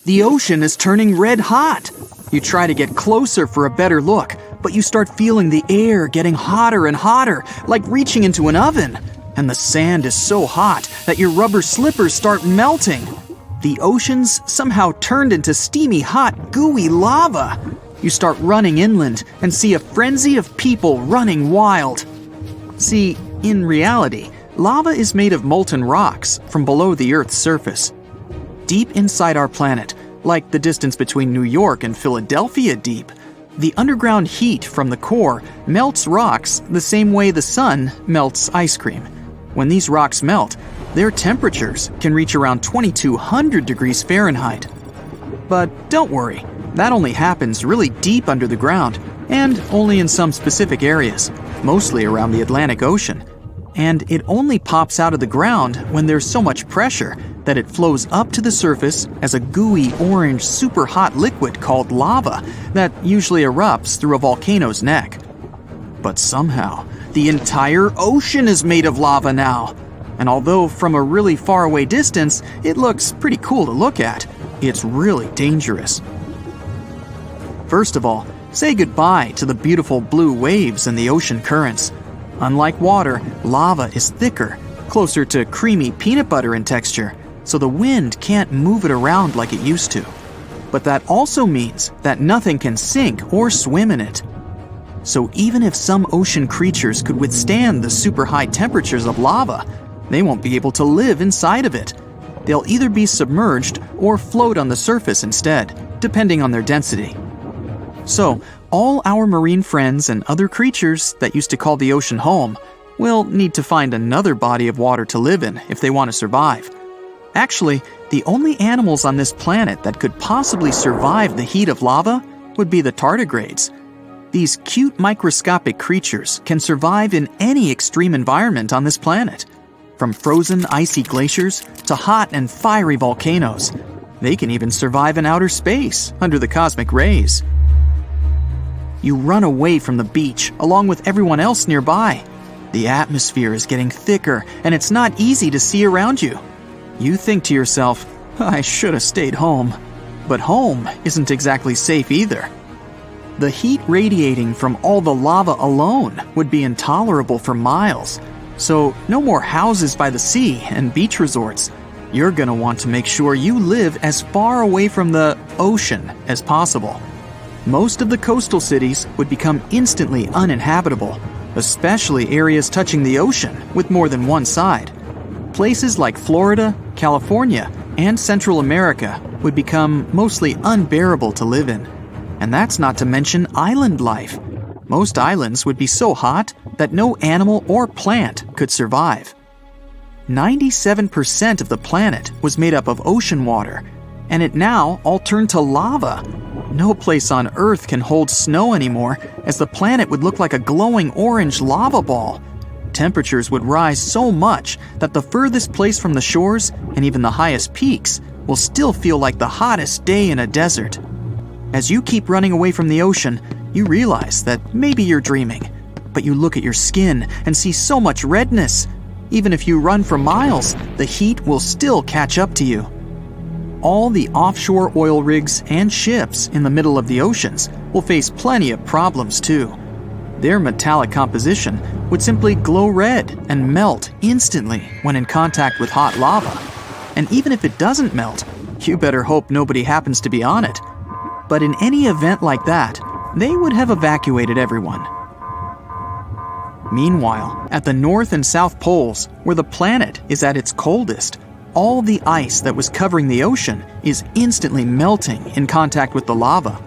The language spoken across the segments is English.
The ocean is turning red hot. You try to get closer for a better look, but you start feeling the air getting hotter and hotter, like reaching into an oven. And the sand is so hot that your rubber slippers start melting. The ocean's somehow turned into steamy, hot, gooey lava. You start running inland and see a frenzy of people running wild. See, in reality, lava is made of molten rocks from below the Earth's surface. Deep inside our planet, like the distance between New York and Philadelphia deep, the underground heat from the core melts rocks the same way the sun melts ice cream. When these rocks melt, their temperatures can reach around 2200 degrees Fahrenheit. But don't worry, that only happens really deep under the ground, and only in some specific areas, mostly around the Atlantic Ocean. And it only pops out of the ground when there's so much pressure that it flows up to the surface as a gooey orange super hot liquid called lava that usually erupts through a volcano's neck. But somehow, the entire ocean is made of lava now. And although from a really far away distance, it looks pretty cool to look at, it's really dangerous. First of all, say goodbye to the beautiful blue waves and the ocean currents. Unlike water, lava is thicker, closer to creamy peanut butter in texture, so the wind can't move it around like it used to. But that also means that nothing can sink or swim in it. So even if some ocean creatures could withstand the super high temperatures of lava, they won't be able to live inside of it. They'll either be submerged or float on the surface instead, depending on their density. So, all our marine friends and other creatures that used to call the ocean home will need to find another body of water to live in if they want to survive. Actually, the only animals on this planet that could possibly survive the heat of lava would be the tardigrades. These cute microscopic creatures can survive in any extreme environment on this planet. From frozen icy glaciers to hot and fiery volcanoes. They can even survive in outer space under the cosmic rays. You run away from the beach along with everyone else nearby. The atmosphere is getting thicker and it's not easy to see around you. You think to yourself, I should have stayed home. But home isn't exactly safe either. The heat radiating from all the lava alone would be intolerable for miles. So no more houses by the sea and beach resorts. You're gonna want to make sure you live as far away from the ocean as possible. Most of the coastal cities would become instantly uninhabitable, especially areas touching the ocean with more than one side. Places like Florida, California, and Central America would become mostly unbearable to live in. And that's not to mention island life. Most islands would be so hot that no animal or plant could survive. 97% of the planet was made up of ocean water, and it now all turned to lava. No place on Earth can hold snow anymore, as the planet would look like a glowing orange lava ball. Temperatures would rise so much that the furthest place from the shores and even the highest peaks will still feel like the hottest day in a desert. As you keep running away from the ocean, you realize that maybe you're dreaming, but you look at your skin and see so much redness. Even if you run for miles, the heat will still catch up to you. All the offshore oil rigs and ships in the middle of the oceans will face plenty of problems too. Their metallic composition would simply glow red and melt instantly when in contact with hot lava. And even if it doesn't melt, you better hope nobody happens to be on it. But in any event like that, they would have evacuated everyone. Meanwhile, at the North and South Poles, where the planet is at its coldest, all the ice that was covering the ocean is instantly melting in contact with the lava.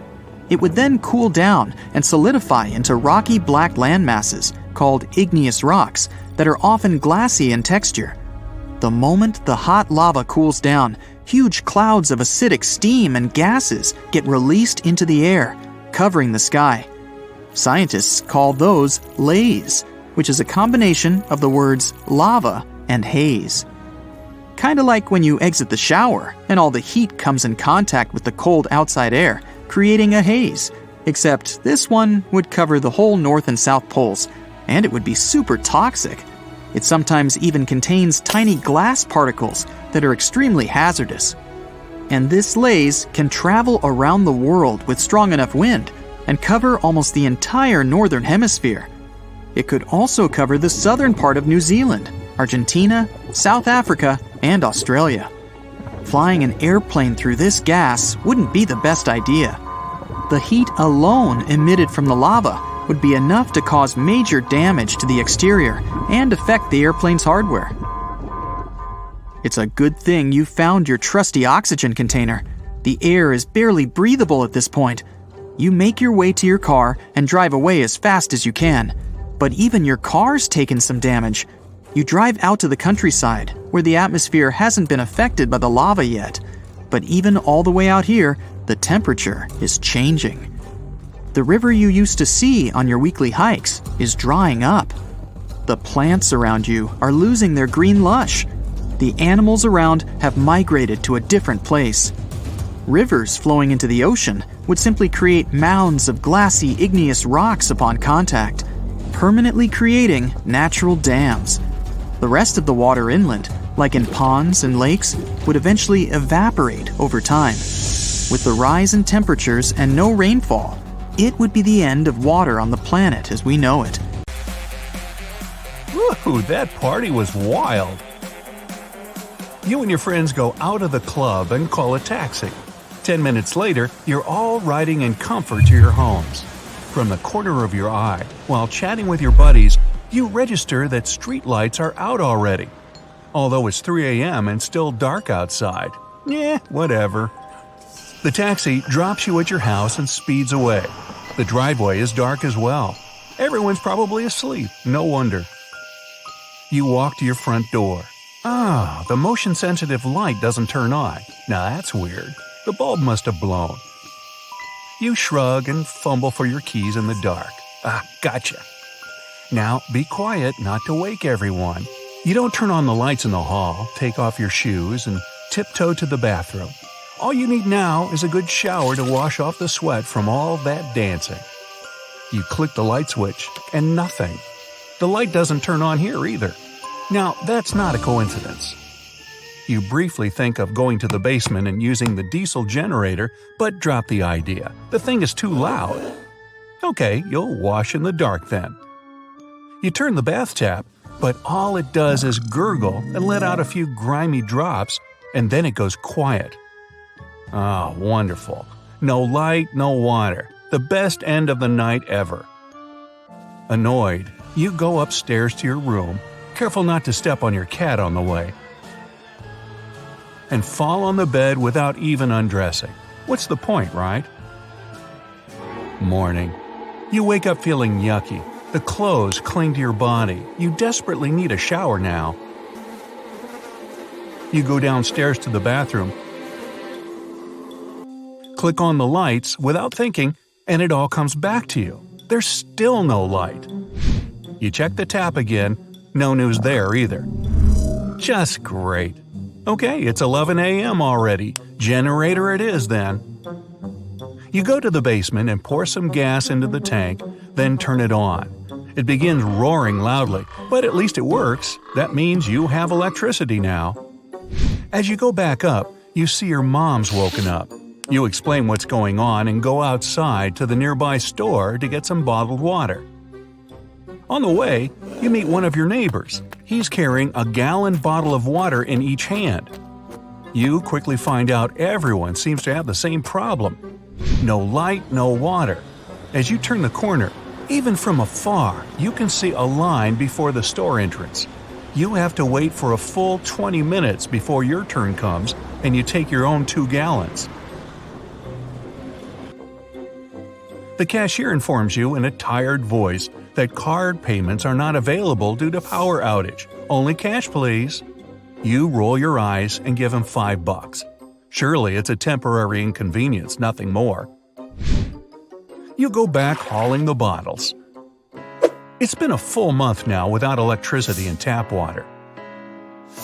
It would then cool down and solidify into rocky black landmasses called igneous rocks that are often glassy in texture. The moment the hot lava cools down, huge clouds of acidic steam and gases get released into the air, covering the sky. Scientists call those lays, which is a combination of the words lava and haze. Kinda like when you exit the shower and all the heat comes in contact with the cold outside air, creating a haze, except this one would cover the whole North and South Poles, and it would be super toxic. It sometimes even contains tiny glass particles that are extremely hazardous. And this laze can travel around the world with strong enough wind and cover almost the entire northern hemisphere. It could also cover the southern part of New Zealand, Argentina, South Africa, and Australia. Flying an airplane through this gas wouldn't be the best idea. The heat alone emitted from the lava would be enough to cause major damage to the exterior and affect the airplane's hardware. It's a good thing you found your trusty oxygen container. The air is barely breathable at this point. You make your way to your car and drive away as fast as you can. But even your car's taken some damage. You drive out to the countryside, where the atmosphere hasn't been affected by the lava yet. But even all the way out here, the temperature is changing. The river you used to see on your weekly hikes is drying up. The plants around you are losing their green lush. The animals around have migrated to a different place. Rivers flowing into the ocean would simply create mounds of glassy igneous rocks upon contact, permanently creating natural dams. The rest of the water inland, like in ponds and lakes, would eventually evaporate over time. With the rise in temperatures and no rainfall, it would be the end of water on the planet as we know it. Woo, that party was wild. You and your friends go out of the club and call a taxi. 10 minutes later, you're all riding in comfort to your homes. From the corner of your eye, while chatting with your buddies, you register that street lights are out already. Although it's 3 a.m. and still dark outside. Whatever. The taxi drops you at your house and speeds away. The driveway is dark as well. Everyone's probably asleep, no wonder. You walk to your front door. The motion-sensitive light doesn't turn on. Now that's weird. The bulb must have blown. You shrug and fumble for your keys in the dark. Gotcha. Now, be quiet not to wake everyone. You don't turn on the lights in the hall, take off your shoes, and tiptoe to the bathroom. All you need now is a good shower to wash off the sweat from all that dancing. You click the light switch, and nothing. The light doesn't turn on here either. Now, that's not a coincidence. You briefly think of going to the basement and using the diesel generator, but drop the idea. The thing is too loud. Okay, you'll wash in the dark then. You turn the bath tap, but all it does is gurgle and let out a few grimy drops, and then it goes quiet. Wonderful. No light, no water. The best end of the night ever. Annoyed, you go upstairs to your room, careful not to step on your cat on the way, and fall on the bed without even undressing. What's the point, right? Morning. You wake up feeling yucky. The clothes cling to your body. You desperately need a shower now. You go downstairs to the bathroom, click on the lights without thinking, and it all comes back to you. There's still no light. You check the tap again. No news there either. Just great. Okay, it's 11 a.m. already. Generator it is then. You go to the basement and pour some gas into the tank, then turn it on. It begins roaring loudly, but at least it works. That means you have electricity now. As you go back up, you see your mom's woken up. You explain what's going on and go outside to the nearby store to get some bottled water. On the way, you meet one of your neighbors. He's carrying a gallon bottle of water in each hand. You quickly find out everyone seems to have the same problem. No light, no water. As you turn the corner, even from afar, you can see a line before the store entrance. You have to wait for a full 20 minutes before your turn comes, and you take your own 2 gallons. The cashier informs you in a tired voice that card payments are not available due to power outage. Only cash, please. You roll your eyes and give him $5. Surely it's a temporary inconvenience, nothing more. You go back hauling the bottles. It's been a full month now without electricity and tap water.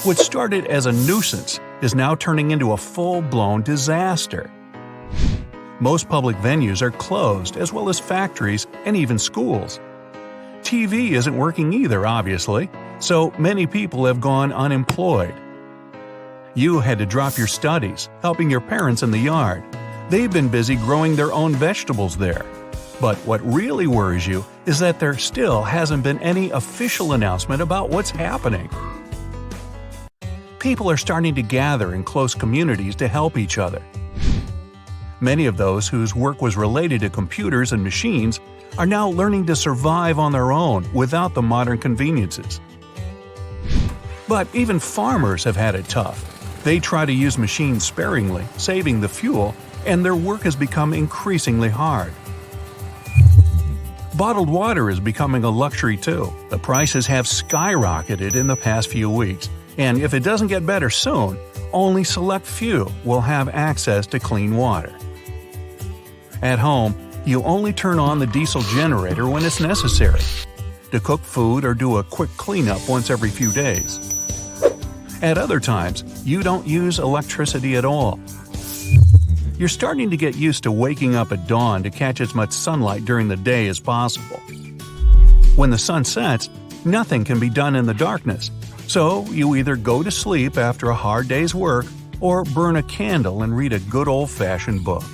What started as a nuisance is now turning into a full-blown disaster. Most public venues are closed, as well as factories and even schools. TV isn't working either, obviously, so many people have gone unemployed. You had to drop your studies, helping your parents in the yard. They've been busy growing their own vegetables there. But what really worries you is that there still hasn't been any official announcement about what's happening. People are starting to gather in close communities to help each other. Many of those whose work was related to computers and machines are now learning to survive on their own without the modern conveniences. But even farmers have had it tough. They try to use machines sparingly, saving the fuel, and their work has become increasingly hard. Bottled water is becoming a luxury too. The prices have skyrocketed in the past few weeks, and if it doesn't get better soon, only select few will have access to clean water. At home, you only turn on the diesel generator when it's necessary, to cook food or do a quick cleanup once every few days. At other times, you don't use electricity at all. You're starting to get used to waking up at dawn to catch as much sunlight during the day as possible. When the sun sets, nothing can be done in the darkness, so you either go to sleep after a hard day's work or burn a candle and read a good old-fashioned book.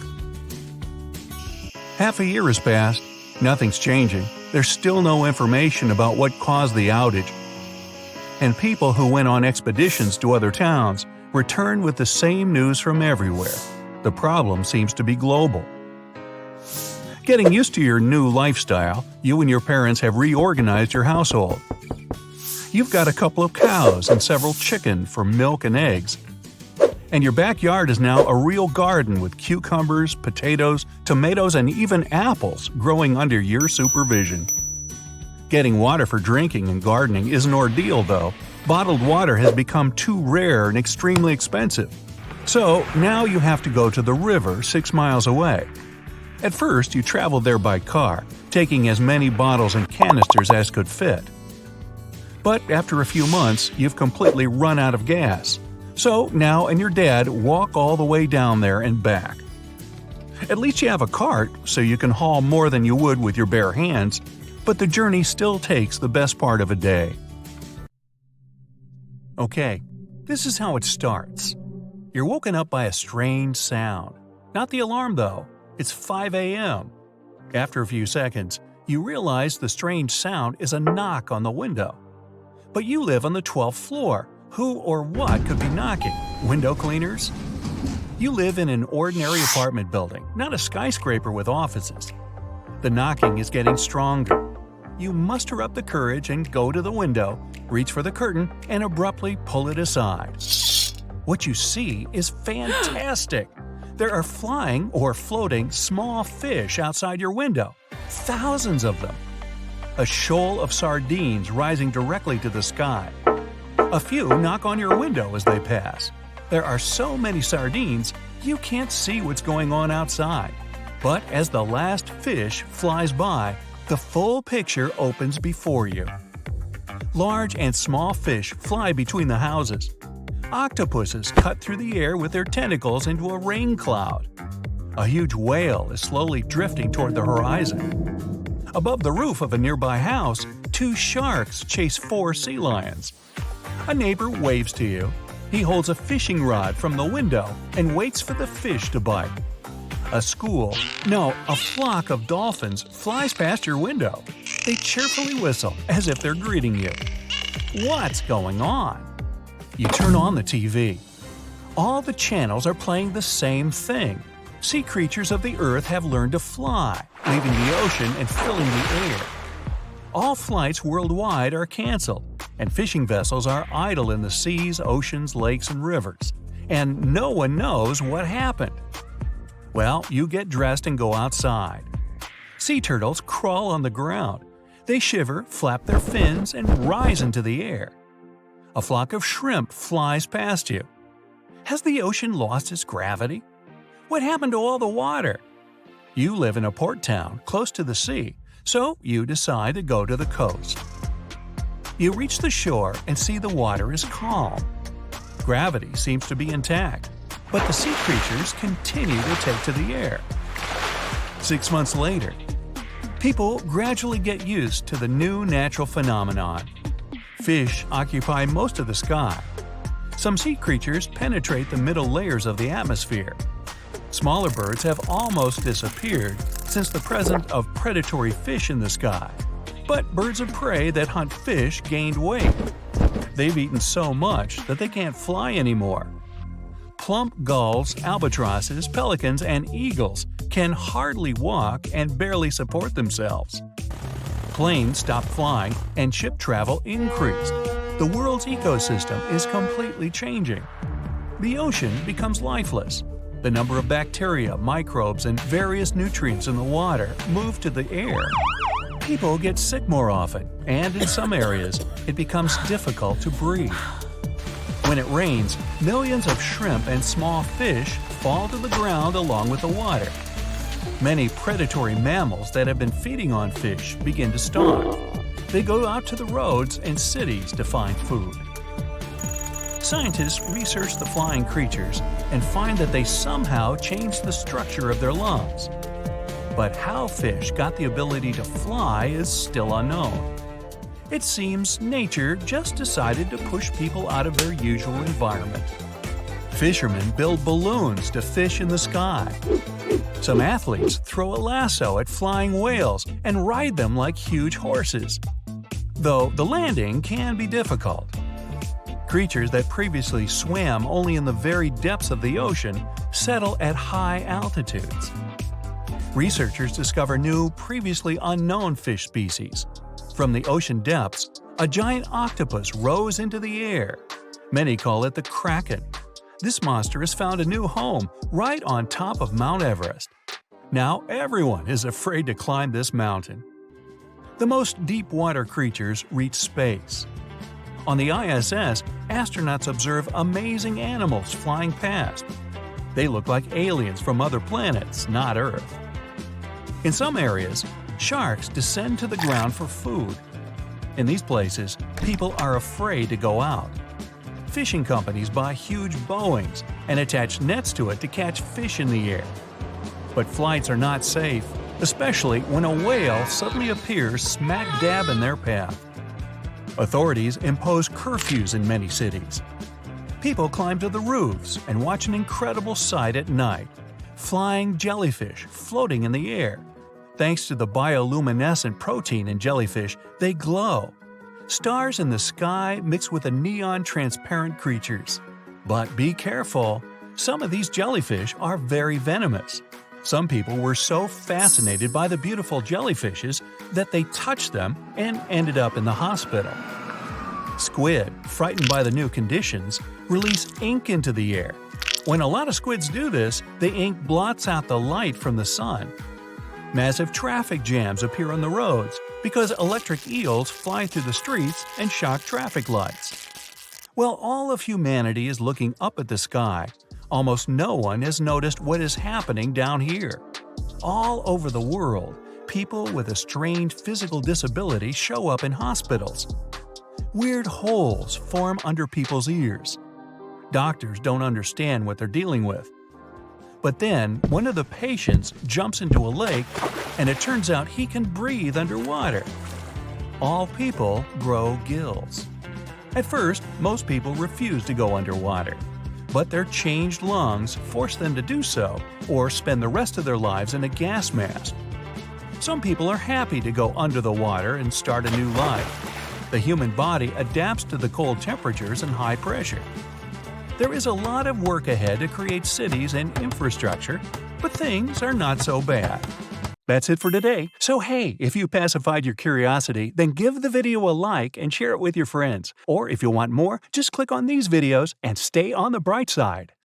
Half a year has passed, nothing's changing, there's still no information about what caused the outage. And people who went on expeditions to other towns return with the same news from everywhere. The problem seems to be global. Getting used to your new lifestyle, you and your parents have reorganized your household. You've got a couple of cows and several chickens for milk and eggs. And your backyard is now a real garden with cucumbers, potatoes, tomatoes, and even apples growing under your supervision. Getting water for drinking and gardening is an ordeal, though. Bottled water has become too rare and extremely expensive. So now you have to go to the river 6 miles away. At first, you traveled there by car, taking as many bottles and canisters as could fit. But after a few months, you've completely run out of gas. So now and your dad walk all the way down there and back. At least you have a cart, so you can haul more than you would with your bare hands, but the journey still takes the best part of a day. Okay, this is how it starts. You're woken up by a strange sound. Not the alarm, though. It's 5 a.m. After a few seconds, you realize the strange sound is a knock on the window. But you live on the 12th floor. Who or what could be knocking? Window cleaners? You live in an ordinary apartment building, not a skyscraper with offices. The knocking is getting stronger. You muster up the courage and go to the window, reach for the curtain, and abruptly pull it aside. What you see is fantastic. There are flying or floating small fish outside your window. Thousands of them. A shoal of sardines rising directly to the sky. A few knock on your window as they pass. There are so many sardines, you can't see what's going on outside. But as the last fish flies by, the full picture opens before you. Large and small fish fly between the houses. Octopuses cut through the air with their tentacles into a rain cloud. A huge whale is slowly drifting toward the horizon. Above the roof of a nearby house, 2 sharks chase 4 sea lions. A neighbor waves to you. He holds a fishing rod from the window and waits for the fish to bite. A flock of dolphins flies past your window. They cheerfully whistle as if they're greeting you. What's going on? You turn on the TV. All the channels are playing the same thing. Sea creatures of the earth have learned to fly, leaving the ocean and filling the air. All flights worldwide are canceled, and fishing vessels are idle in the seas, oceans, lakes, and rivers. And no one knows what happened. Well, you get dressed and go outside. Sea turtles crawl on the ground. They shiver, flap their fins, and rise into the air. A flock of shrimp flies past you. Has the ocean lost its gravity? What happened to all the water? You live in a port town close to the sea, so you decide to go to the coast. You reach the shore and see the water is calm. Gravity seems to be intact, but the sea creatures continue to take to the air. 6 months later, people gradually get used to the new natural phenomenon. Fish occupy most of the sky. Some sea creatures penetrate the middle layers of the atmosphere. Smaller birds have almost disappeared since the presence of predatory fish in the sky. But birds of prey that hunt fish gained weight. They've eaten so much that they can't fly anymore. Plump gulls, albatrosses, pelicans, and eagles can hardly walk and barely support themselves. Planes stopped flying and ship travel increased. The world's ecosystem is completely changing. The ocean becomes lifeless. The number of bacteria, microbes, and various nutrients in the water move to the air. People get sick more often, and in some areas, it becomes difficult to breathe. When it rains, millions of shrimp and small fish fall to the ground along with the water. Many predatory mammals that have been feeding on fish begin to starve. They go out to the roads and cities to find food. Scientists research the flying creatures and find that they somehow change the structure of their lungs. But how fish got the ability to fly is still unknown. It seems nature just decided to push people out of their usual environment. Fishermen build balloons to fish in the sky. Some athletes throw a lasso at flying whales and ride them like huge horses. Though the landing can be difficult. Creatures that previously swam only in the very depths of the ocean settle at high altitudes. Researchers discover new, previously unknown fish species. From the ocean depths, a giant octopus rose into the air. Many call it the Kraken. This monster has found a new home right on top of Mount Everest. Now everyone is afraid to climb this mountain. The most deep-water creatures reach space. On the ISS, astronauts observe amazing animals flying past. They look like aliens from other planets, not Earth. In some areas, sharks descend to the ground for food. In these places, people are afraid to go out. Fishing companies buy huge Boeings and attach nets to it to catch fish in the air. But flights are not safe, especially when a whale suddenly appears smack dab in their path. Authorities impose curfews in many cities. People climb to the roofs and watch an incredible sight at night: flying jellyfish floating in the air. Thanks to the bioluminescent protein in jellyfish, they glow. Stars in the sky mix with the neon transparent creatures. But be careful, some of these jellyfish are very venomous. Some people were so fascinated by the beautiful jellyfishes that they touched them and ended up in the hospital. Squid, frightened by the new conditions, release ink into the air. When a lot of squids do this, the ink blots out the light from the sun. Massive traffic jams appear on the roads because electric eels fly through the streets and shock traffic lights. While all of humanity is looking up at the sky, almost no one has noticed what is happening down here. All over the world, people with a strange physical disability show up in hospitals. Weird holes form under people's ears. Doctors don't understand what they're dealing with. But then, one of the patients jumps into a lake, and it turns out he can breathe underwater. All people grow gills. At first, most people refuse to go underwater. But their changed lungs force them to do so, or spend the rest of their lives in a gas mask. Some people are happy to go under the water and start a new life. The human body adapts to the cold temperatures and high pressure. There is a lot of work ahead to create cities and infrastructure, but things are not so bad. That's it for today. So hey, if you pacified your curiosity, then give the video a like and share it with your friends. Or if you want more, just click on these videos and stay on the bright side.